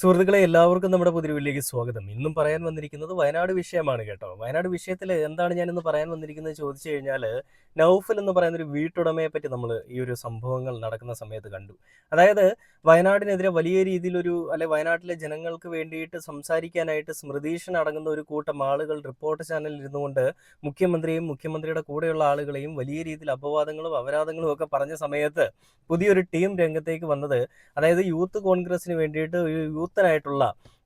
സുഹൃത്തുക്കളെ എല്ലാവർക്കും നമ്മുടെ പുതിയ വീട്ടിലേക്ക് സ്വാഗതം. ഇന്നും പറയാൻ വന്നിരിക്കുന്നത് വയനാട് വിഷയമാണ് കേട്ടോ. വയനാട് വിഷയത്തിൽ എന്താണ് ഞാനിന്ന് പറയാൻ വന്നിരിക്കുന്നത് ചോദിച്ചു കഴിഞ്ഞാൽ, നൗഫൽ എന്ന് പറയുന്ന ഒരു വീട്ടുടമയെ പറ്റി നമ്മൾ ഈ ഒരു സംഭവങ്ങൾ നടക്കുന്ന സമയത്ത് കണ്ടു. അതായത് വയനാടിനെതിരെ വലിയ രീതിയിലൊരു വയനാട്ടിലെ ജനങ്ങൾക്ക് വേണ്ടിയിട്ട് സംസാരിക്കാനായിട്ട് സ്മൃതീഷൻ അടങ്ങുന്ന ഒരു കൂട്ടം ആളുകൾ റിപ്പോർട്ട് ചാനലിൽ ഇരുന്നുകൊണ്ട് മുഖ്യമന്ത്രിയും മുഖ്യമന്ത്രിയുടെ കൂടെയുള്ള ആളുകളെയും വലിയ രീതിയിൽ അപവാദങ്ങളും അപരാധങ്ങളും ഒക്കെ പറഞ്ഞ സമയത്ത് പുതിയൊരു ടീം രംഗത്തേക്ക് വന്നത്, അതായത് യൂത്ത് കോൺഗ്രസിന് വേണ്ടിയിട്ട് ഒരു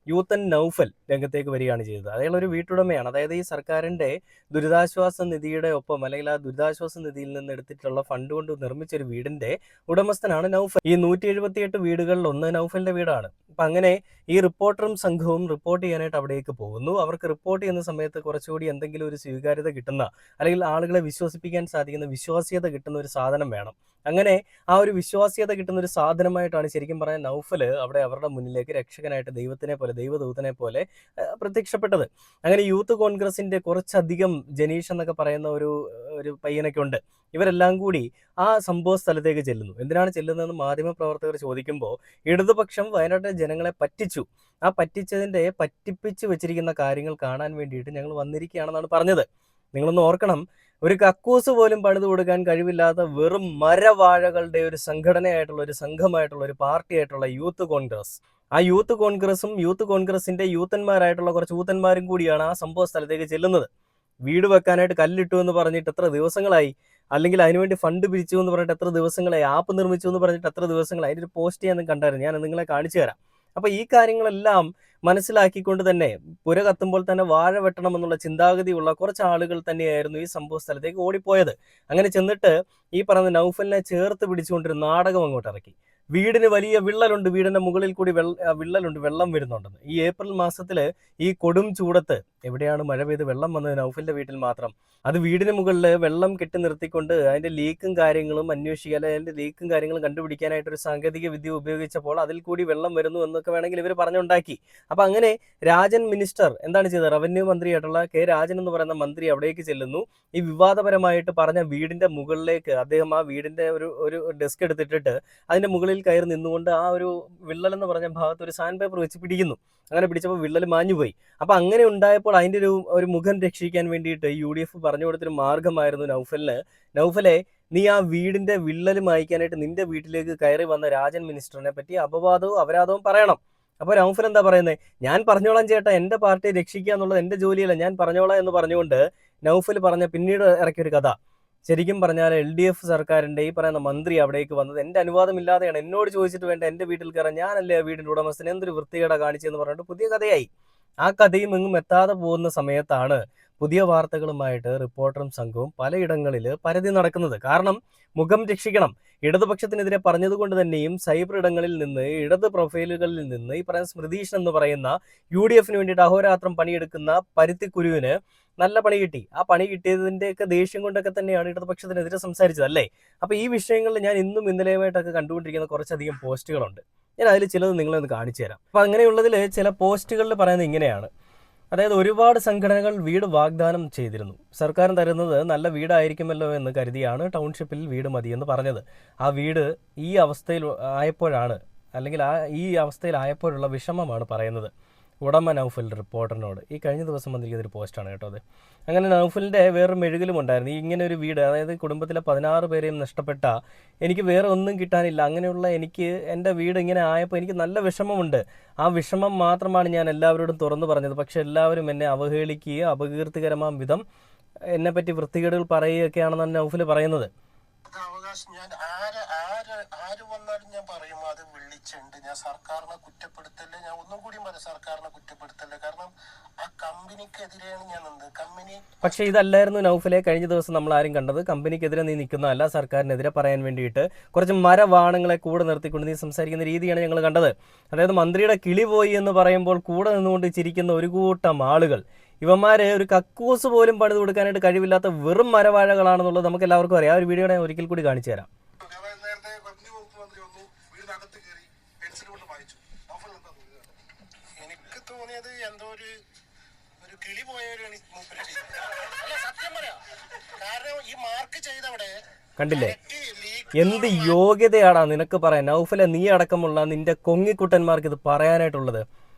യൂത്തൻ നൗഫൽ രംഗത്തേക്ക് വരികയാണ് ചെയ്തത്. അയാൾ ഒരു വീട്ടുടമയാണ്. അതായത് ഈ സർക്കാരിന്റെ ദുരിതാശ്വാസ നിധിയുടെ ഒപ്പം, അല്ലെങ്കിൽ ആ ദുരിതാശ്വാസ നിധിയിൽ നിന്ന് എടുത്തിട്ടുള്ള ഫണ്ട് കൊണ്ട് നിർമ്മിച്ച ഒരു വീടിന്റെ ഉടമസ്ഥനാണ് നൗഫൽ. ഈ 178 വീടുകളിൽ ഒന്ന് നൗഫലിന്റെ വീടാണ്. അപ്പൊ അങ്ങനെ ഈ റിപ്പോർട്ടറും സംഘവും റിപ്പോർട്ട് ചെയ്യാനായിട്ട് അവിടേക്ക് പോകുന്നു. അവർക്ക് റിപ്പോർട്ട് ചെയ്യുന്ന സമയത്ത് കുറച്ചുകൂടി എന്തെങ്കിലും ഒരു സ്വീകാര്യത കിട്ടുന്ന, അല്ലെങ്കിൽ ആളുകളെ വിശ്വസിപ്പിക്കാൻ സാധിക്കുന്ന, വിശ്വാസ്യത കിട്ടുന്ന ഒരു സാധനം വേണം. അങ്ങനെ ആ ഒരു വിശ്വാസ്യത കിട്ടുന്ന ഒരു സാധനമായിട്ടാണ് ശരിക്കും പറയാൻ നൗഫല് അവിടെ അവരുടെ മുന്നിലേക്ക് രക്ഷകനായിട്ട് ദൈവദൂതനെ പോലെ പ്രത്യക്ഷപ്പെട്ടത്. അങ്ങനെ യൂത്ത് കോൺഗ്രസിന്റെ കുറച്ചധികം ജനീഷ് എന്നൊക്കെ പറയുന്ന ഒരു ഒരു പയ്യനൊക്കെ ഉണ്ട്. ഇവരെല്ലാം കൂടി ആ സംഭവ സ്ഥലത്തേക്ക് ചെല്ലുന്നു. എന്തിനാണ് ചെല്ലുന്നതെന്ന് മാധ്യമപ്രവർത്തകർ ചോദിക്കുമ്പോൾ, ഇടതുപക്ഷം വയനാട്ടിലെ ജനങ്ങളെ പറ്റിച്ചു, ആ പറ്റിപ്പിച്ച് വെച്ചിരിക്കുന്ന കാര്യങ്ങൾ കാണാൻ വേണ്ടിയിട്ട് ഞങ്ങൾ വന്നിരിക്കുകയാണെന്നാണ് പറഞ്ഞത്. നിങ്ങളൊന്ന് ഓർക്കണം, ഒരു കക്കൂസ് പോലും പണിത് കൊടുക്കാൻ കഴിവില്ലാത്ത വെറും മരവാഴകളുടെ ഒരു സംഘടനയായിട്ടുള്ള, ഒരു സംഘമായിട്ടുള്ള, ഒരു പാർട്ടിയായിട്ടുള്ള യൂത്ത് കോൺഗ്രസ്, ആ യൂത്ത് കോൺഗ്രസും യൂത്ത് കോൺഗ്രസിന്റെ യൂത്തന്മാരായിട്ടുള്ള കുറച്ച് യൂത്തന്മാരും കൂടിയാണ് ആ സംഭവ സ്ഥലത്തേക്ക് ചെല്ലുന്നത്. വീട് വെക്കാനായിട്ട് കല്ലിട്ടു എന്ന് പറഞ്ഞിട്ട് എത്ര ദിവസങ്ങളായി, അല്ലെങ്കിൽ അതിനുവേണ്ടി ഫണ്ട് പിരിച്ചു എന്ന് പറഞ്ഞിട്ട് എത്ര ദിവസങ്ങളായി, ആപ്പ് നിർമ്മിച്ചു എന്ന് പറഞ്ഞിട്ട് എത്ര ദിവസങ്ങളായി. അതിൻ്റെ ഒരു പോസ്റ്റ് ഞാൻ കണ്ടായിരുന്നു, ഞാൻ നിങ്ങളെ കാണിച്ചു തരാം. അപ്പൊ ഈ കാര്യങ്ങളെല്ലാം മനസ്സിലാക്കിക്കൊണ്ട് തന്നെ, പുര കത്തുമ്പോൾ തന്നെ വാഴ വെട്ടണം എന്നുള്ള ചിന്താഗതിയുള്ള കുറച്ച് ആളുകൾ തന്നെയായിരുന്നു ഈ സംഭവ സ്ഥലത്തേക്ക് ഓടിപ്പോയത്. അങ്ങനെ ചെന്നിട്ട് ഈ പറഞ്ഞ നൗഫലിനെ ചേർത്ത് പിടിച്ചുകൊണ്ടൊരു നാടകം അങ്ങോട്ട് ഇറക്കി. വീടിന് വലിയ വിള്ളലുണ്ട്, വീടിന്റെ മുകളിൽ കൂടി വിള്ളലുണ്ട്, വെള്ളം വരുന്നുണ്ടെന്ന്. ഈ ഏപ്രിൽ മാസത്തില് ഈ കൊടും ചൂടത്ത് എവിടെയാണ് മഴ പെയ്ത് വെള്ളം വന്നത്? നൗഫലിന്റെ വീട്ടിൽ മാത്രം. അത് വീടിന് മുകളിൽ വെള്ളം കെട്ടി നിർത്തിക്കൊണ്ട് അതിന്റെ ലീക്കും കാര്യങ്ങളും അന്വേഷിക്കുക, അല്ലെങ്കിൽ അതിന്റെ ലീക്കും കാര്യങ്ങളും കണ്ടുപിടിക്കാനായിട്ട് ഒരു സാങ്കേതിക വിദ്യ ഉപയോഗിച്ചപ്പോൾ അതിൽ കൂടി വെള്ളം വരുന്നു എന്നൊക്കെ വേണമെങ്കിൽ ഇവർ പറഞ്ഞുണ്ടാക്കി. അപ്പൊ അങ്ങനെ രാജൻ മിനിസ്റ്റർ എന്താണ് ചെയ്തത്? റവന്യൂ മന്ത്രിയായിട്ടുള്ള കെ രാജൻ എന്ന് പറയുന്ന മന്ത്രി അവിടേക്ക് ചെല്ലുന്നു. ഈ വിവാദപരമായിട്ട് പറഞ്ഞ വീടിന്റെ മുകളിലേക്ക് അദ്ദേഹം ആ വീടിന്റെ ഒരു ഡെസ്ക് എടുത്തിട്ടിട്ട് അതിന്റെ മുകളിൽ കയറി നിന്നുകൊണ്ട് ആ ഒരു വിള്ളൽ എന്ന് പറഞ്ഞ ഭാഗത്ത് ഒരു സാൻഡ് പേപ്പർ വെച്ച് പിടിക്കുന്നു. അങ്ങനെ പിടിച്ചപ്പോൾ വിള്ളൽ മാഞ്ഞുപോയി. അപ്പൊ അങ്ങനെ ഉണ്ടായപ്പോൾ അതിന്റെ ഒരു മുഖം രക്ഷിക്കാൻ വേണ്ടിയിട്ട് UDF പറഞ്ഞു കൊടുത്തൊരു മാർഗമായിരുന്നു നൗഫലെ, നീ ആ വീടിന്റെ വിള്ളൽ മായ്ക്കാനായിട്ട് നിന്റെ വീട്ടിലേക്ക് കയറി വന്ന രാജൻ മിനിസ്റ്ററിനെ പറ്റി അപവാദവും അപരാധവും പറയണം. അപ്പൊ നൗഫൽ എന്താ പറയുന്നത്? ഞാൻ പറഞ്ഞോളാം ചേട്ടാ, എന്റെ പാർട്ടിയെ രക്ഷിക്കുക എന്നുള്ളത് എന്റെ ജോലിയല്ല, ഞാൻ പറഞ്ഞോളാം എന്ന് പറഞ്ഞുകൊണ്ട് നൗഫൽ പറഞ്ഞ പിന്നീട് ഇറക്കിയൊരു കഥ. ശരിക്കും പറഞ്ഞാൽ LDF സർക്കാരിന്റെ ഈ പറയുന്ന മന്ത്രി അവിടേക്ക് വന്നത് എന്റെ അനുവാദമില്ലാതെയാണ്. എന്നോട് ചോദിച്ചിട്ട് വേണ്ട എന്റെ വീട്ടിൽ കയറാൻ, ഞാനല്ലേ ആ വീടിന്റെ ഉടമസ്ഥൻ, എന്തൊരു വൃത്തികേടാ കാണിച്ചെന്ന് പറഞ്ഞിട്ട് പുതിയ കഥയായി. ആ കഥയും എങ്ങും എത്താതെ പോകുന്ന സമയത്താണ് പുതിയ വാർത്തകളുമായിട്ട് റിപ്പോർട്ടറും സംഘവും പലയിടങ്ങളിൽ പരതി നടക്കുന്നത്. കാരണം മുഖം രക്ഷിക്കണം. ഇടതുപക്ഷത്തിനെതിരെ പറഞ്ഞതുകൊണ്ട് തന്നെയും സൈബർ ഇടങ്ങളിൽ നിന്ന്, ഇടത് പ്രൊഫൈലുകളിൽ നിന്ന് ഈ പറയുന്ന സ്മൃതീഷ് എന്ന് പറയുന്ന UDF വേണ്ടിയിട്ട് അഹോരാത്രം പണിയെടുക്കുന്ന പരുത്തിക്കുരുവിന് നല്ല പണി കിട്ടി. ആ പണി കിട്ടിയതിൻ്റെയൊക്കെ ദേഷ്യം കൊണ്ടൊക്കെ തന്നെയാണ് ഇടതുപക്ഷത്തിനെതിരെ സംസാരിച്ചത്, അല്ലേ? അപ്പൊ ഈ വിഷയങ്ങളിൽ ഞാൻ ഇന്നും ഇന്നലെയുമായിട്ടൊക്കെ കണ്ടുകൊണ്ടിരിക്കുന്ന കുറച്ചധികം പോസ്റ്റുകളുണ്ട്. ഞാൻ അതിൽ ചിലത് നിങ്ങളെ ഒന്ന് കാണിച്ചു തരാം. അപ്പൊ അങ്ങനെയുള്ളതിൽ ചില പോസ്റ്റുകളിൽ പറയുന്നത് ഇങ്ങനെയാണ്. അതായത് ഒരുപാട് സംഘടനകൾ വീട് വാഗ്ദാനം ചെയ്തിരുന്നു. സർക്കാർ തരുന്നത് നല്ല വീടായിരിക്കുമല്ലോ എന്ന് കരുതിയാണ് ടൗൺഷിപ്പിൽ വീട് മതിയെന്ന് പറഞ്ഞത്. ആ വീട് ഈ അവസ്ഥയിൽ ആയപ്പോഴാണ്, അല്ലെങ്കിൽ ഈ അവസ്ഥയിലായപ്പോഴുള്ള വിഷമമാണ് പറയുന്നത് ഉടമ നൗഫൽ റിപ്പോർട്ടറിനോട്. ഈ കഴിഞ്ഞ ദിവസം വന്നിരിക്കുന്ന ഒരു പോസ്റ്റാണ് കേട്ടോ അത്. അങ്ങനെ നൗഫലിൻ്റെ വേറൊരു മെഴുകലും ഉണ്ടായിരുന്നു. ഇങ്ങനെ ഒരു വീട്, അതായത് കുടുംബത്തിലെ 16 പേരെയും നഷ്ടപ്പെട്ട, എനിക്ക് വേറെ ഒന്നും കിട്ടാനില്ല, അങ്ങനെയുള്ള എനിക്ക് എൻ്റെ വീട് ഇങ്ങനെ ആയപ്പോൾ എനിക്ക് നല്ല വിഷമമുണ്ട്. ആ വിഷമം മാത്രമാണ് ഞാൻ എല്ലാവരോടും തുറന്നു പറഞ്ഞത്. പക്ഷെ എല്ലാവരും എന്നെ അവഹേളിക്കുകയും അപകീർത്തികരമാം വിധം എന്നെപ്പറ്റി വൃത്തികേടുകൾ പറയുകയൊക്കെയാണെന്നാണ് നൗഫൽ പറയുന്നത്. അവകാശം ഞാൻ ആര് വന്നാലും ഞാൻ പറയും, അത് വിളിച്ചുണ്ട്. ഞാൻ സർക്കാരിനെ കുറ്റപ്പെടുത്തല്ലേ, ഞാൻ ഒന്നും കൂടിയും പറയാം, സർക്കാരിനെ കുറ്റപ്പെടുത്തല്ലേ. കാരണം ആ കമ്പനിക്കെതിരെയാണ് ഞാൻ നിന്നത്. കമ്പനി പക്ഷേ ഇതല്ലായിരുന്നു നൗഫലെ കഴിഞ്ഞ ദിവസം നമ്മൾ ആരും കണ്ടത്. കമ്പനിക്കെതിരെ നീ നിൽക്കുന്നതല്ല, സർക്കാരിനെതിരെ പറയാൻ വേണ്ടിയിട്ട് കുറച്ച് മരവാണങ്ങളെ കൂടെ നിർത്തിക്കൊണ്ട് നീ സംസാരിക്കുന്ന രീതിയാണ് ഞങ്ങൾ കണ്ടത്. അതായത് മന്ത്രിയുടെ കിളി പോയി എന്ന് പറയുമ്പോൾ കൂടെ നിന്നുകൊണ്ട് ചിരിക്കുന്ന ഒരു കൂട്ടം ആളുകൾ, ഇവന്മാര് ഒരു കക്കൂസ് പോലും പണിത് കൊടുക്കാനായിട്ട് കഴിവില്ലാത്ത വെറും മരവാഴകളാണെന്നുള്ളത് നമുക്ക് എല്ലാവർക്കും അറിയാം. ആ ഒരു വീഡിയോ ഞാൻ ഒരിക്കൽ കൂടി കാണിച്ചു തരാം. എനിക്ക് തോന്നിയത് എന്തോ ഒരു കിളി പോയവരാണ് സത്യം പറയാം. കാരണം ഈ മാർക്ക് ചെയ്തവിടെ കണ്ടില്ലേ? ലീക്ക് എന്ത് യോഗ്യതയാടാ നിനക്ക് പറയാൻ? നൗഫലെ, നീ അടക്കമുള്ള നിന്റെ കൊങ്ങിക്കുട്ടന്മാർക്ക് ഇത് പറയാനായിട്ടുള്ളത്?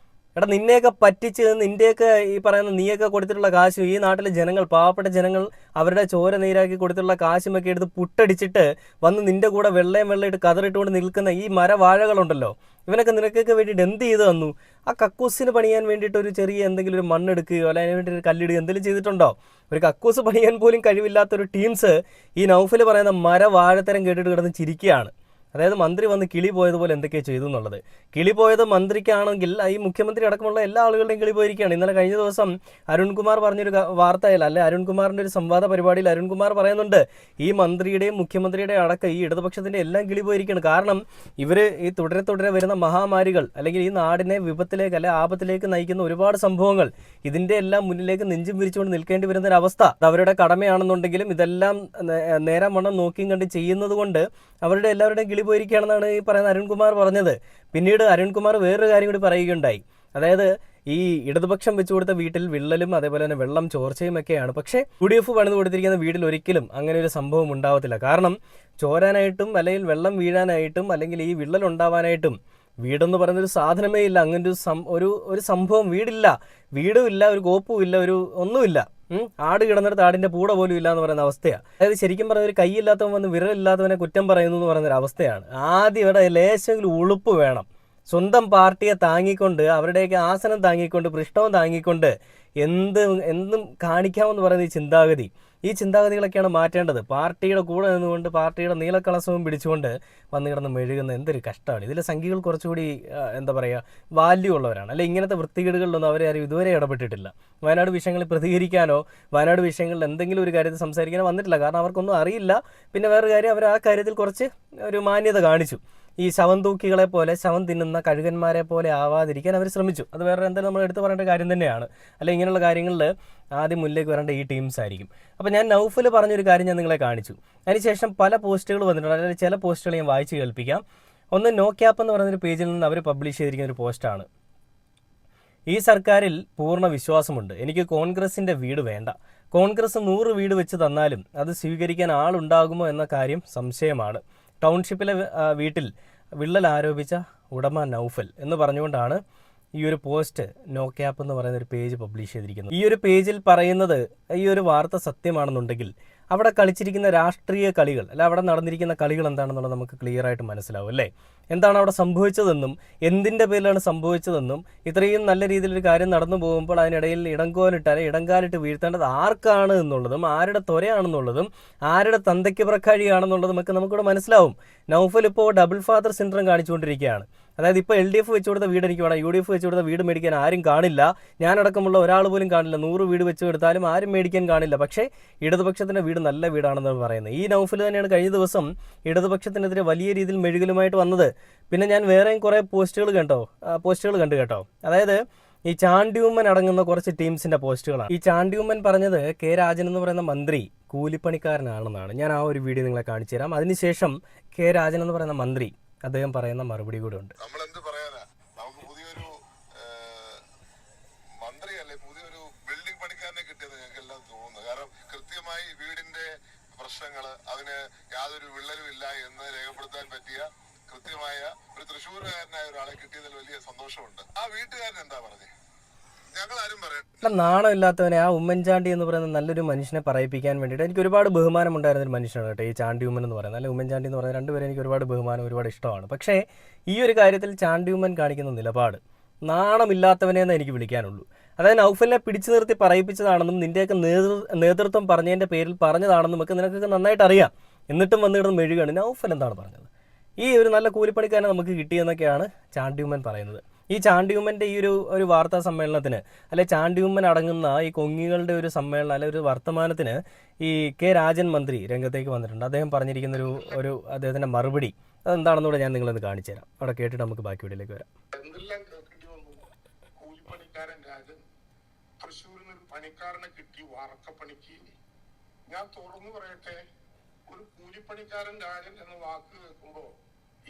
എടാ, നിന്നെയൊക്കെ പറ്റിച്ച് നിന്റെയൊക്കെ ഈ പറയുന്ന നീയൊക്കെ കൊടുത്തിട്ടുള്ള കാശും ഈ നാട്ടിലെ ജനങ്ങൾ, പാവപ്പെട്ട ജനങ്ങൾ അവരുടെ ചോര നീരാക്കി കൊടുത്തിട്ടുള്ള കാശുമൊക്കെ എടുത്ത് പുട്ടടിച്ചിട്ട് വന്ന് നിന്റെ കൂടെ വെള്ളയിട്ട് കതറിട്ടുകൊണ്ട് നിൽക്കുന്ന ഈ മരവാഴകളുണ്ടല്ലോ, ഇവനൊക്കെ നിനക്കൊക്കെ വേണ്ടിയിട്ട് എന്ത് ചെയ്തു തന്നു? ആ കക്കൂസിന് പണിയാൻ വേണ്ടിയിട്ട് ഒരു ചെറിയ എന്തെങ്കിലും ഒരു മണ്ണെടുക്കുകയോ അല്ല അതിന് വേണ്ടി ഒരു കല്ലിടുകയോ എന്തെങ്കിലും ചെയ്തിട്ടുണ്ടോ? ഒരു കക്കൂസ് പണിയാൻ പോലും കഴിവില്ലാത്തൊരു ടീംസ് ഈ നൗഫൽ പറയുന്ന മരവാഴത്തരം കേട്ടിട്ട് കിടന്ന് ചിരിക്കുകയാണ്. അതായത് മന്ത്രി വന്ന് കിളി പോയതുപോലെ എന്തൊക്കെയോ ചെയ്തു എന്നുള്ളത്. കിളി പോയത് മന്ത്രിക്കാണെങ്കിൽ ഈ മുഖ്യമന്ത്രി അടക്കമുള്ള എല്ലാ ആളുകളുടെയും കിളി പോയിരിക്കുകയാണ്. ഇന്നലെ കഴിഞ്ഞ ദിവസം അരുൺകുമാർ പറഞ്ഞൊരു വാർത്തയിൽ, അല്ലെ അരുൺകുമാറിൻ്റെ ഒരു സംവാദ പരിപാടിയിൽ അരുൺകുമാർ പറയുന്നുണ്ട്, ഈ മന്ത്രിയുടെയും മുഖ്യമന്ത്രിയുടെയും അടക്കം ഈ ഇടതുപക്ഷത്തിൻ്റെ എല്ലാം കിളി പോയിരിക്കുകയാണ്. കാരണം ഇവർ ഈ തുടരെ വരുന്ന മഹാമാരികൾ അല്ലെങ്കിൽ ഈ നാടിനെ വിപത്തിലേക്ക് അല്ലെ ആപത്തിലേക്ക് നയിക്കുന്ന ഒരുപാട് സംഭവങ്ങൾ, ഇതിൻ്റെ എല്ലാം മുന്നിലേക്ക് നെഞ്ചും വിരിച്ചുകൊണ്ട് നിൽക്കേണ്ടി വരുന്ന ഒരു അവസ്ഥ. അവരുടെ കടമയാണെന്നുണ്ടെങ്കിലും ഇതെല്ലാം നേരം വണ്ണം നോക്കിയും കണ്ട് ചെയ്യുന്നത് കൊണ്ട് അവരുടെ എല്ലാവരുടെയും കിളി പോയിരിക്കുകയാണെന്നാണ് ഈ പറയുന്ന അരുൺകുമാർ പറഞ്ഞത്. പിന്നീട് അരുൺകുമാർ വേറൊരു കാര്യം കൂടി പറയുകയുണ്ടായി. അതായത് ഈ ഇടതുപക്ഷം വെച്ചു കൊടുത്ത വീട്ടിൽ വിള്ളലും അതേപോലെ തന്നെ വെള്ളം ചോർച്ചയും ഒക്കെയാണ്. പക്ഷേ UDF പണിത് കൊടുത്തിരിക്കുന്ന വീട്ടിൽ ഒരിക്കലും അങ്ങനെ ഒരു സംഭവം ഉണ്ടാവത്തില്ല. കാരണം ചോരാനായിട്ടും അല്ലെങ്കിൽ വെള്ളം വീഴാനായിട്ടും അല്ലെങ്കിൽ ഈ വിള്ളൽ ഉണ്ടാവാനായിട്ടും വീടെന്ന് പറയുന്നൊരു സാധനമേ ഇല്ല. അങ്ങനെ ഒരു സംഭവം വീടില്ല, വീടും ഇല്ല, ഒരു കോപ്പും ഇല്ല, ഒരു ഒന്നുമില്ല. ആട് കിടന്നിടത്ത് ആടിന്റെ പൂട പോലും ഇല്ല എന്ന് പറയുന്ന അവസ്ഥയാണ്. അതായത് ശരിക്കും പറഞ്ഞ ഒരു കൈയില്ലാത്തവൻ വന്ന് വിരലില്ലാത്തവനെ കുറ്റം പറയുന്നു എന്ന് പറയുന്നൊരു അവസ്ഥയാണ്. ആദ്യം ഇവിടെ ലേശമെങ്കിലും ഉളുപ്പ് വേണം. സ്വന്തം പാർട്ടിയെ താങ്ങിക്കൊണ്ട് അവരുടെയൊക്കെ ആസനം താങ്ങിക്കൊണ്ട് പൃഷ്ഠവും താങ്ങിക്കൊണ്ട് എന്തും കാണിക്കാമെന്ന് പറയുന്ന ഈ ചിന്താഗതികളൊക്കെയാണ് മാറ്റേണ്ടത്. പാർട്ടിയുടെ കൂടെ നിന്നുകൊണ്ട് പാർട്ടിയുടെ നീലക്കളസവും പിടിച്ചുകൊണ്ട് വന്നു കിടന്ന് മെഴുകുന്ന എന്തൊരു കഷ്ടമാണ്. ഇതിലെ സംഘികൾ കുറച്ചുകൂടി എന്താ പറയുക, വാല്യൂ ഉള്ളവരാണ്. അല്ലെ ഇങ്ങനത്തെ വൃത്തികേടുകളിലൊന്നും അവരെ ആരും ഇതുവരെ ഇടപെട്ടിട്ടില്ല. വയനാട് വിഷയങ്ങളിൽ പ്രതികരിക്കാനോ വയനാട് വിഷയങ്ങളിൽ എന്തെങ്കിലും ഒരു കാര്യത്തിൽ സംസാരിക്കാനോ വന്നിട്ടില്ല. കാരണം അവർക്കൊന്നും അറിയില്ല. പിന്നെ വേറൊരു കാര്യം, അവർ ആ കാര്യത്തിൽ കുറച്ച് ഒരു മാന്യത കാണിച്ചു. ഈ ശവം തൂക്കികളെ പോലെ, ശവം തിന്നുന്ന കഴുകന്മാരെ പോലെ ആവാതിരിക്കാൻ അവർ ശ്രമിച്ചു. അത് വേറെ എന്തായാലും നമ്മൾ എടുത്തു പറയേണ്ട കാര്യം തന്നെയാണ്. അല്ലെ ഇങ്ങനെയുള്ള കാര്യങ്ങളിൽ ആദ്യം മുന്നിലേക്ക് വരേണ്ട ഈ ടീംസ് ആയിരിക്കും. അപ്പോൾ ഞാൻ നൗഫൽ പറഞ്ഞൊരു കാര്യം ഞാൻ നിങ്ങളെ കാണിച്ചു. അതിനുശേഷം പല പോസ്റ്റുകൾ വന്നിട്ടുണ്ട്. അതായത് ചില പോസ്റ്റുകൾ ഞാൻ വായിച്ച് കേൾപ്പിക്കാം. ഒന്ന് നോ ക്യാപ്പ് എന്ന് പറയുന്നൊരു പേജിൽ നിന്ന് അവർ പബ്ലിഷ് ചെയ്തിരിക്കുന്ന ഒരു പോസ്റ്റാണ്. ഈ സർക്കാരിൽ പൂർണ്ണ വിശ്വാസമുണ്ട്. എനിക്ക് കോൺഗ്രസിൻ്റെ വീട് വേണ്ട. കോൺഗ്രസ് 100 വീട് വെച്ച് തന്നാലും അത് സ്വീകരിക്കാൻ ആളുണ്ടാകുമോ എന്ന കാര്യം സംശയമാണ്. ടൗൺഷിപ്പിലെ വീട്ടിൽ വിള്ളൽ ആരോപിച്ച ഉടമ നൗഫൽ എന്ന് പറഞ്ഞുകൊണ്ടാണ് ഈ ഒരു പോസ്റ്റ് നോ ക്യാപ്പ് എന്ന് പറയുന്ന ഒരു പേജ് പബ്ലിഷ് ചെയ്തിരിക്കുന്നത്. ഈ ഒരു പേജിൽ പറയുന്നത് ഈ ഒരു വാർത്ത സത്യമാണെന്നുണ്ടെങ്കിൽ അവിടെ കളിച്ചിരിക്കുന്ന രാഷ്ട്രീയ കളികൾ അല്ല അവിടെ നടന്നിരിക്കുന്ന കളികൾ എന്താണെന്നുള്ളത് നമുക്ക് ക്ലിയർ ആയിട്ട് മനസ്സിലാവും. അല്ലേ, എന്താണ് അവിടെ സംഭവിച്ചതെന്നും എന്തിൻ്റെ പേരിലാണ് സംഭവിച്ചതെന്നും ഇത്രയും നല്ല രീതിയിലൊരു കാര്യം നടന്നു പോകുമ്പോൾ അതിനിടയിൽ ഇടങ്കാലിട്ട് വീഴ്ത്തേണ്ടത് ആർക്കാണ് എന്നുള്ളതും ആരുടെ ത്വരയാണെന്നുള്ളതും ആരുടെ തന്തയ്ക്ക് പ്രക്കാഴിയാണെന്നുള്ളതും ഒക്കെ നമുക്കിവിടെ മനസ്സിലാവും. നൗഫൽ ഇപ്പോൾ ഡബിൾ ഫാദർ സിൻഡ്രം കാണിച്ചുകൊണ്ടിരിക്കുകയാണ്. അതായത് ഇപ്പോൾ LDF വെച്ച് കൊടുത്ത വീട് എനിക്ക് വേണം, UDF വെച്ച് കൊടുത്ത വീട് മേടിക്കാൻ ആരും കാണില്ല, ഞാനടക്കമുള്ള ഒരാൾ പോലും കാണില്ല. 100 വീട് വെച്ച് കൊടുത്താലും ആരും മേടിക്കാൻ കാണില്ല. പക്ഷേ ഇടതുപക്ഷത്തിൻ്റെ വീട് നല്ല വീടാണെന്നാണ് പറയുന്നത്. ഈ നൗഫൽ തന്നെയാണ് കഴിഞ്ഞ ദിവസം ഇടതുപക്ഷത്തിനെതിരെ വലിയ രീതിയിൽ മെഴുകലുമായിട്ട് വന്നത്. പിന്നെ ഞാൻ വേറെയും കുറേ പോസ്റ്റുകൾ കണ്ടു കേട്ടോ. അതായത് ഈ ചാണ്ടിയുമ്മൻ അടങ്ങുന്ന കുറച്ച് ടീംസിൻ്റെ പോസ്റ്റുകളാണ്. ഈ ചാണ്ടിയുമ്മൻ പറഞ്ഞത് K. രാജൻ എന്ന് പറയുന്ന മന്ത്രി കൂലിപ്പണിക്കാരനാണെന്നാണ്. ഞാൻ ആ ഒരു വീഡിയോ നിങ്ങളെ കാണിച്ചു തരാം. അതിനുശേഷം K. രാജൻ എന്ന് പറയുന്ന മന്ത്രി അദ്ദേഹം പറയുന്ന മറുപടി കൂടെ ഉണ്ട്. നമ്മളെന്ത് പറയാനാ, നമുക്ക് പുതിയൊരു മന്ത്രിയല്ലേ, പുതിയൊരു ബിൽഡിംഗ് പണിക്കാരനെ കിട്ടിയത് ഞങ്ങൾക്ക് എല്ലാം തോന്നുന്നു. കാരണം കൃത്യമായി വീടിന്റെ പ്രശ്നങ്ങള്, അതിന് യാതൊരു വിള്ളലും ഇല്ല എന്ന് രേഖപ്പെടുത്താൻ പറ്റിയ കൃത്യമായ ഒരു തൃശ്ശൂരുകാരനായ ഒരാളെ കിട്ടിയതിൽ വലിയ സന്തോഷമുണ്ട്. ആ വീട്ടുകാരൻ എന്താ പറഞ്ഞത് ഞങ്ങളാരും പറയാം. നാണം ഇല്ലാത്തവനെ, ആ ഉമ്മൻചാണ്ടി എന്ന് പറയുന്ന നല്ലൊരു മനുഷ്യനെ പറയിപ്പിക്കാൻ വേണ്ടിയിട്ട് എനിക്ക് ഒരുപാട് ബഹുമാനം ഉണ്ടായിരുന്ന ഒരു മനുഷ്യനാണ് കേട്ടോ ഈ ചാണ്ടി ഉമ്മൻ എന്ന് പറയുന്നത്. അല്ലെ ഉമ്മൻചാണ്ടി എന്ന് പറയുന്നത്, രണ്ടുപേരും എനിക്ക് ഒരുപാട് ബഹുമാനം ഒരുപാട് ഇഷ്ടമാണ്. പക്ഷേ ഈ ഒരു കാര്യത്തിൽ ചാണ്ടി ഉമ്മൻ കാണിക്കുന്ന നിലപാട് നാണമില്ലാത്തവനെന്ന് എനിക്ക് വിളിക്കാനുള്ളൂ. അതായത് നൗഫലിനെ പിടിച്ചു നിർത്തി പറയിപ്പിച്ചതാണെന്നും നിൻ്റെയൊക്കെ നേതൃത്വം പറഞ്ഞതിൻ്റെ പേരിൽ പറഞ്ഞതാണെന്നും ഒക്കെ നിനക്കൊക്കെ നന്നായിട്ട് അറിയാം. എന്നിട്ടും വന്നിടുന്ന മെഴുകാണ്. നൗഫൽ എന്താണ് പറഞ്ഞത്? ഈ ഒരു നല്ല കൂലിപ്പണിക്കാരനെ നമുക്ക് കിട്ടിയെന്നൊക്കെയാണ് ചാണ്ടി ഉമ്മൻ പറയുന്നത്. ഈ ചാണ്ടിയുമ്മൻ്റെ ഈ ഒരു വാർത്താ സമ്മേളനത്തിന് അല്ലെ ചാണ്ടിയുമ്മൻ അടങ്ങുന്ന ഈ കൊങ്ങികളുടെ ഒരു സമ്മേളനം അല്ലെ ഒരു വർത്തമാനത്തിന് ഈ K. രാജൻ മന്ത്രി രംഗത്തേക്ക് വന്നിട്ടുണ്ട്. അദ്ദേഹം പറഞ്ഞിരിക്കുന്ന ഒരു അദ്ദേഹത്തിൻ്റെ മറുപടി അതെന്താണെന്നൂടെ ഞാൻ നിങ്ങളൊന്ന് കാണിച്ചു തരാം. അവിടെ കേട്ടിട്ട് നമുക്ക് ബാക്കി വീട്ടിലേക്ക് വരാം. എന്തെല്ലാം കേൾക്കേണ്ടി വന്നു. കൂലിപ്പണിക്കാരൻ രാജൻ തൃശ്ശൂരിൽ ഒരു പണിക്കാരനെ കിട്ടി വാർക്കപ്പണിക്ക്. ഞാൻ തുറന്നു പറയട്ടെ, ഒരു കൂലിപ്പണിക്കാരൻ രാജൻ എന്ന വാക്ക് കേൾക്കുമ്പോ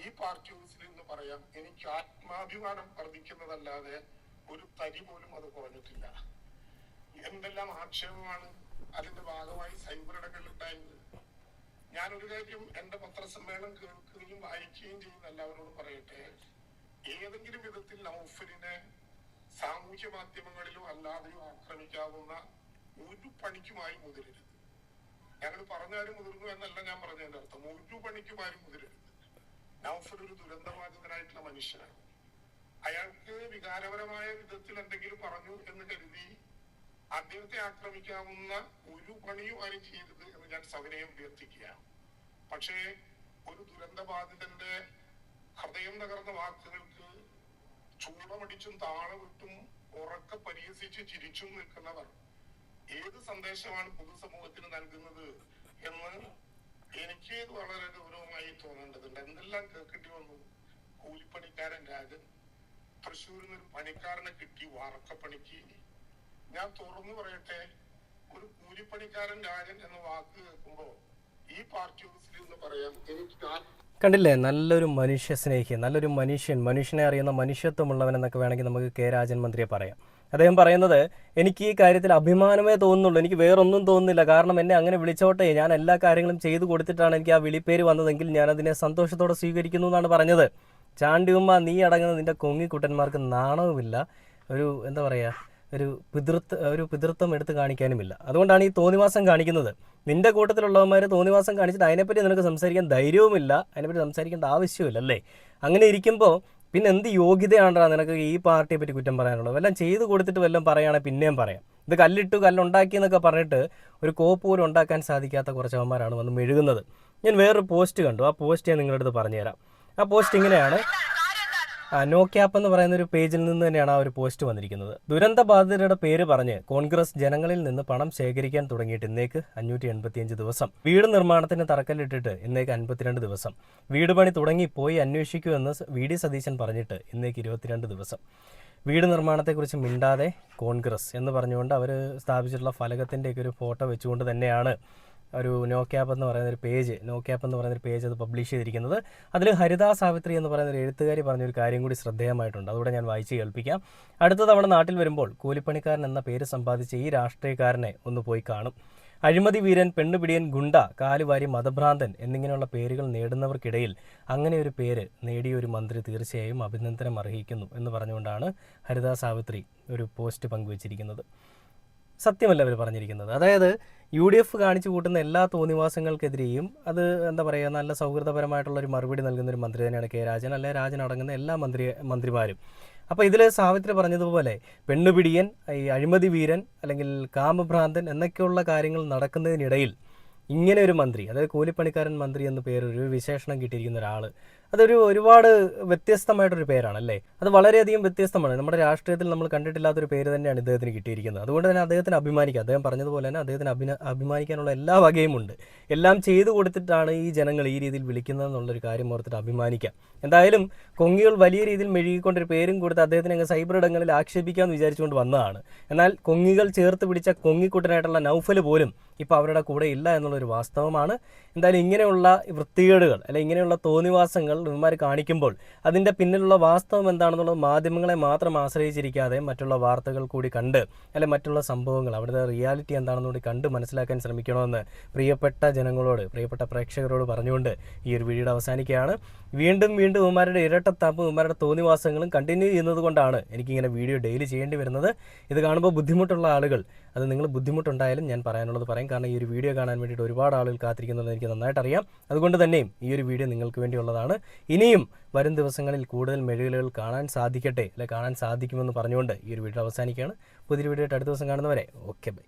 ഈ പാർട്ടി ഓഫീസിൽ നിന്ന് പറയാം, എനിക്ക് ആത്മാഭിമാനം വർദ്ധിക്കുന്നതല്ലാതെ ഒരു തരി പോലും അത് കുറഞ്ഞിട്ടില്ല. എന്തെല്ലാം ആക്ഷേപമാണ് അതിന്റെ ഭാഗമായി സൈബർ ഇടങ്ങളിൽ ഉണ്ടായത്. ഞാനൊരു കാര്യം എന്റെ പത്രസമ്മേളനം കേൾക്കുകയും വായിക്കുകയും ചെയ്യുന്ന എല്ലാവരോടും പറയട്ടെ, ഏതെങ്കിലും വിധത്തിൽ നൗഫലിനെ സാമൂഹ്യ മാധ്യമങ്ങളിലോ അല്ലാതെയോ ആക്രമിക്കാവുന്ന ഒരു പണിക്കുമായി മുതിരരുത്. ഞങ്ങൾ പറഞ്ഞാലും മുതിർന്നു എന്നല്ല ഞാൻ പറഞ്ഞതിന്റെ അർത്ഥം. ഒരു പണിക്കുമാരും മുതിരരുത്. നൗഫൽ ഒരു ദുരന്തബാധിതനായിട്ടുള്ള മനുഷ്യനാണ്. അയാൾക്ക് വികാരപരമായ വിധത്തിൽ എന്തെങ്കിലും പറഞ്ഞു എന്ന് കരുതി അദ്ദേഹത്തെ ആക്രമിക്കാവുന്ന ഒരു പണിയും ആരും ചെയ്യരുത് എന്ന് ഞാൻ സവിനയം അഭ്യർത്ഥിക്കുകയാണ്. പക്ഷേ ഒരു ദുരന്തബാധിതന്റെ ഹൃദയം തകർന്ന വാക്കുകൾക്ക് ചൂടമടിച്ചും താളവിട്ടും ഉറക്കെ പരിഹസിച്ച് ചിരിച്ചും നിൽക്കുന്നവർ ഏത് സന്ദേശമാണ് പൊതുസമൂഹത്തിന് നൽകുന്നത് എന്ന് എനിക്ക് വളരെ ഗൗരവമായി തോന്നേണ്ടതുണ്ട്. എന്തെല്ലാം കേൾക്കേണ്ടി വന്നു. കൂലിപ്പണിക്കാരൻ രാജൻ, തൃശ്ശൂരിൽ നിന്ന് ഒരു പണിക്കാരനെ കിട്ടി വാർക്കപ്പണിക്ക്. ഞാൻ തുറന്നു പറയട്ടെ, ഒരു കൂലിപ്പണിക്കാരൻ രാജൻ എന്ന വാക്ക് കേൾക്കുമ്പോ ഈ പാർട്ടി ഓഫീസിൽ എന്ന് പറയാം എനിക്ക് കണ്ടില്ലേ, നല്ലൊരു മനുഷ്യ സ്നേഹി, നല്ലൊരു മനുഷ്യനെ അറിയുന്ന മനുഷ്യത്വമുള്ളവൻ എന്നൊക്കെ വേണമെങ്കിൽ നമുക്ക് കെ രാജൻ മന്ത്രിയെ പറയാം. അദ്ദേഹം പറയുന്നത്, എനിക്ക് ഈ കാര്യത്തിൽ അഭിമാനമേ തോന്നുന്നുള്ളൂ, എനിക്ക് വേറൊന്നും തോന്നുന്നില്ല. കാരണം എന്നെ അങ്ങനെ വിളിച്ചോട്ടെ, ഞാൻ എല്ലാ കാര്യങ്ങളും ചെയ്തു കൊടുത്തിട്ടാണ് എനിക്ക് ആ വിളിപ്പേര് വന്നതെങ്കിൽ ഞാനതിനെ സന്തോഷത്തോടെ സ്വീകരിക്കുന്നു എന്നാണ് പറഞ്ഞത്. ചാണ്ടിയുമ്മ, നീ അടങ്ങുന്ന നിന്റെ കൊങ്ങിക്കുട്ടന്മാർക്ക് നാണവുമില്ല, ഒരു എന്താ പറയുക, ഒരു പിതൃത്വം എടുത്ത് കാണിക്കാനുമില്ല. അതുകൊണ്ടാണ് ഈ തോന്നിവാസം കാണിക്കുന്നത്. നിന്റെ കൂട്ടത്തിലുള്ളവന്മാർ തോന്നിവാസം കാണിച്ചിട്ട് അതിനെപ്പറ്റി നിനക്ക് സംസാരിക്കാൻ ധൈര്യവുമില്ല, അതിനെപ്പറ്റി സംസാരിക്കേണ്ട ആവശ്യമില്ല അല്ലേ? അങ്ങനെ ഇരിക്കുമ്പോൾ പിന്നെ എന്ത് യോഗ്യതയാണ്ടാ നിനക്ക് ഈ പാർട്ടിയെ പറ്റി കുറ്റം പറയാനുള്ളത്? വല്ലതും ചെയ്ത് കൊടുത്തിട്ട് വല്ലതും പറയുകയാണെങ്കിൽ പിന്നെയും പറയാം. ഇത് കല്ലുണ്ടാക്കി എന്നൊക്കെ പറഞ്ഞിട്ട് ഒരു കോപ്പ് പോലും ഉണ്ടാക്കാൻ സാധിക്കാത്ത കുറച്ചവന്മാരാണ് വന്ന് മെഴുകുന്നത്. ഞാൻ വേറൊരു പോസ്റ്റ് കണ്ടു, ആ പോസ്റ്റ് ഞാൻ നിങ്ങളുടെ അടുത്ത് പറഞ്ഞുതരാം. ആ പോസ്റ്റ് ഇങ്ങനെയാണ്. നോക്യാപ്പ് എന്ന് പറയുന്ന ഒരു പേജിൽ നിന്ന് തന്നെയാണ് ആ ഒരു പോസ്റ്റ് വന്നിരിക്കുന്നത്. ദുരന്ത ബാധിതരുടെ പേര് പറഞ്ഞ് കോൺഗ്രസ് ജനങ്ങളിൽ നിന്ന് പണം ശേഖരിക്കാൻ തുടങ്ങിയിട്ട് ഇന്നേക്ക് 585 ദിവസം. വീട് നിർമ്മാണത്തിന് തറക്കല്ലിട്ടിട്ട് ഇന്നേക്ക് 52 ദിവസം. വീട് പണി തുടങ്ങി പോയി അന്വേഷിക്കൂ എന്ന് VD സതീശൻ പറഞ്ഞിട്ട് ഇന്നേക്ക് 22 ദിവസം. വീട് നിർമ്മാണത്തെക്കുറിച്ച് മിണ്ടാതെ കോൺഗ്രസ് എന്ന് പറഞ്ഞുകൊണ്ട് അവർ സ്ഥാപിച്ചിട്ടുള്ള ഫലകത്തിൻ്റെയൊക്കെ ഒരു ഫോട്ടോ വെച്ചുകൊണ്ട് തന്നെയാണ് ഒരു നോക്യാപ്പ് എന്ന് പറയുന്നൊരു പേജ് അത് പബ്ലിഷ് ചെയ്തിരിക്കുന്നത്. അതിൽ ഹരിതാ സാവിത്രി എന്ന് പറയുന്നൊരു എഴുത്തുകാരി പറഞ്ഞൊരു കാര്യം കൂടി ശ്രദ്ധേയമായിട്ടുണ്ട്. അതുകൂടെ ഞാൻ വായിച്ച് കേൾപ്പിക്കാം. അടുത്ത തവണ നാട്ടിൽ വരുമ്പോൾ കൂലിപ്പണിക്കാരൻ എന്ന പേര് സമ്പാദിച്ച ഈ രാഷ്ട്രീയക്കാരനെ ഒന്ന് പോയി കാണും. അഴിമതി വീരൻ, പെണ്ണുപിടിയൻ, ഗുണ്ട, കാലുവാരി, മതഭ്രാന്തൻ എന്നിങ്ങനെയുള്ള പേരുകൾ നേടുന്നവർക്കിടയിൽ അങ്ങനെ ഒരു പേര് നേടിയ ഒരു മന്ത്രി തീർച്ചയായും അഭിനന്ദനം അർഹിക്കുന്നു എന്ന് പറഞ്ഞുകൊണ്ടാണ് ഹരിതാ സാവിത്രി ഒരു പോസ്റ്റ് പങ്കുവച്ചിരിക്കുന്നത്. സത്യമല്ല അവർ പറഞ്ഞിരിക്കുന്നത്. അതായത് UDF കാണിച്ചു കൂട്ടുന്ന എല്ലാ തോന്നിവാസങ്ങൾക്കെതിരെയും അത് എന്താ പറയുക, നല്ല സൗഹൃദപരമായിട്ടുള്ളൊരു മറുപടി നൽകുന്ന ഒരു മന്ത്രി തന്നെയാണ് കെ രാജൻ, അല്ലെ രാജൻ അടങ്ങുന്ന എല്ലാ മന്ത്രിമാരും. അപ്പോൾ ഇതിൽ സാവിത്രി പറഞ്ഞതുപോലെ പെണ്ണുപിടിയൻ, ഈ അഴിമതി വീരൻ അല്ലെങ്കിൽ കാമഭ്രാന്തൻ എന്നൊക്കെയുള്ള കാര്യങ്ങൾ നടക്കുന്നതിനിടയിൽ ഇങ്ങനെ ഒരു മന്ത്രി, അതായത് കൂലിപ്പണിക്കാരൻ മന്ത്രി എന്ന പേരൊരു വിശേഷണം കിട്ടിയിരിക്കുന്ന ഒരാൾ, ഒരുപാട് വ്യത്യസ്തമായിട്ടൊരു പേരാണ് അല്ലേ? അത് വളരെയധികം വ്യത്യസ്തമാണ്. നമ്മുടെ രാഷ്ട്രീയത്തിൽ നമ്മൾ കണ്ടിട്ടില്ലാത്തൊരു പേര് തന്നെയാണ് ഇദ്ദേഹത്തിന് കിട്ടിയിരിക്കുന്നത്. അതുകൊണ്ട് തന്നെ അദ്ദേഹത്തിന് അഭിമാനിക്കാം. അദ്ദേഹം പറഞ്ഞതുപോലെ തന്നെ അദ്ദേഹത്തിന് അഭിമാനിക്കാനുള്ള എല്ലാ വകയുമുണ്ട്. എല്ലാം ചെയ്തു കൊടുത്തിട്ടാണ് ഈ ജനങ്ങൾ ഈ രീതിയിൽ വിളിക്കുന്നതെന്നുള്ളൊരു കാര്യം ഓർത്തിട്ട് അഭിമാനിക്കാം. എന്തായാലും കൊങ്ങികൾ വലിയ രീതിയിൽ മെഴുകിക്കൊണ്ടൊരു പേരും കൊടുത്ത് അദ്ദേഹത്തിന് അങ്ങ് സൈബർ ഇടങ്ങളിൽ ആക്ഷേപിക്കാമെന്ന് വിചാരിച്ചുകൊണ്ട് വന്നതാണ്. എന്നാൽ കൊങ്ങികൾ ചേർത്ത് പിടിച്ച കൊങ്ങിക്കുട്ടനായിട്ടുള്ള നൗഫൽ പോലും ഇപ്പോൾ അവരുടെ കൂടെ ഇല്ല എന്നുള്ളൊരു വാസ്തവമാണ്. എന്തായാലും ഇങ്ങനെയുള്ള വൃത്തികേടുകൾ അല്ലെങ്കിൽ ഇങ്ങനെയുള്ള തോന്നിവാസങ്ങൾ ഇവന്മാർ കാണിക്കുമ്പോൾ അതിൻ്റെ പിന്നിലുള്ള വാസ്തവം എന്താണെന്നുള്ളത് മാധ്യമങ്ങളെ മാത്രം ആശ്രയിച്ചിരിക്കാതെ മറ്റുള്ള വാർത്തകൾ കൂടി കണ്ട്, അല്ലെങ്കിൽ മറ്റുള്ള സംഭവങ്ങൾ അവിടുത്തെ റിയാലിറ്റി എന്താണെന്നുകൂടി കണ്ട് മനസ്സിലാക്കാൻ ശ്രമിക്കണമെന്ന് പ്രിയപ്പെട്ട ജനങ്ങളോട്, പ്രിയപ്പെട്ട പ്രേക്ഷകരോട് പറഞ്ഞുകൊണ്ട് ഈ ഒരു വീഡിയോ അവസാനിക്കുകയാണ്. വീണ്ടും ഇവന്മാരുടെ ഇരട്ടത്താപ്പും ഇവന്മാരുടെ തോന്നിവാസങ്ങളും കണ്ടിന്യൂ ചെയ്യുന്നത് കൊണ്ടാണ് എനിക്കിങ്ങനെ വീഡിയോ ഡെയിലി ചെയ്യേണ്ടി വരുന്നത്. ഇത് കാണുമ്പോൾ ബുദ്ധിമുട്ടുള്ള ആളുകൾ, അത് നിങ്ങൾ ബുദ്ധിമുട്ടുണ്ടായാലും ഞാൻ പറയാനുള്ളത് പറയും. കാരണം ഈ ഒരു വീഡിയോ കാണാൻ വേണ്ടിയിട്ട് ഒരുപാട് ആളുകൾ കാത്തിരിക്കുന്നുണ്ടെന്ന് എനിക്ക് നന്നായിട്ട് അറിയാം. അതുകൊണ്ട് തന്നെയും ഈ ഒരു വീഡിയോ നിങ്ങൾക്ക് വേണ്ടിയുള്ളതാണ്. ഇനിയും വരും ദിവസങ്ങളിൽ കൂടുതൽ മെഴുകലുകൾ കാണാൻ സാധിക്കട്ടെ, കാണാൻ സാധിക്കുമെന്ന് പറഞ്ഞുകൊണ്ട് ഈ ഒരു വീഡിയോ അവസാനിക്കുകയാണ്. പുതിയൊരു വീഡിയോ ആയിട്ട് അടുത്ത ദിവസം കാണുന്നവരെ ഓക്കെ ബൈ.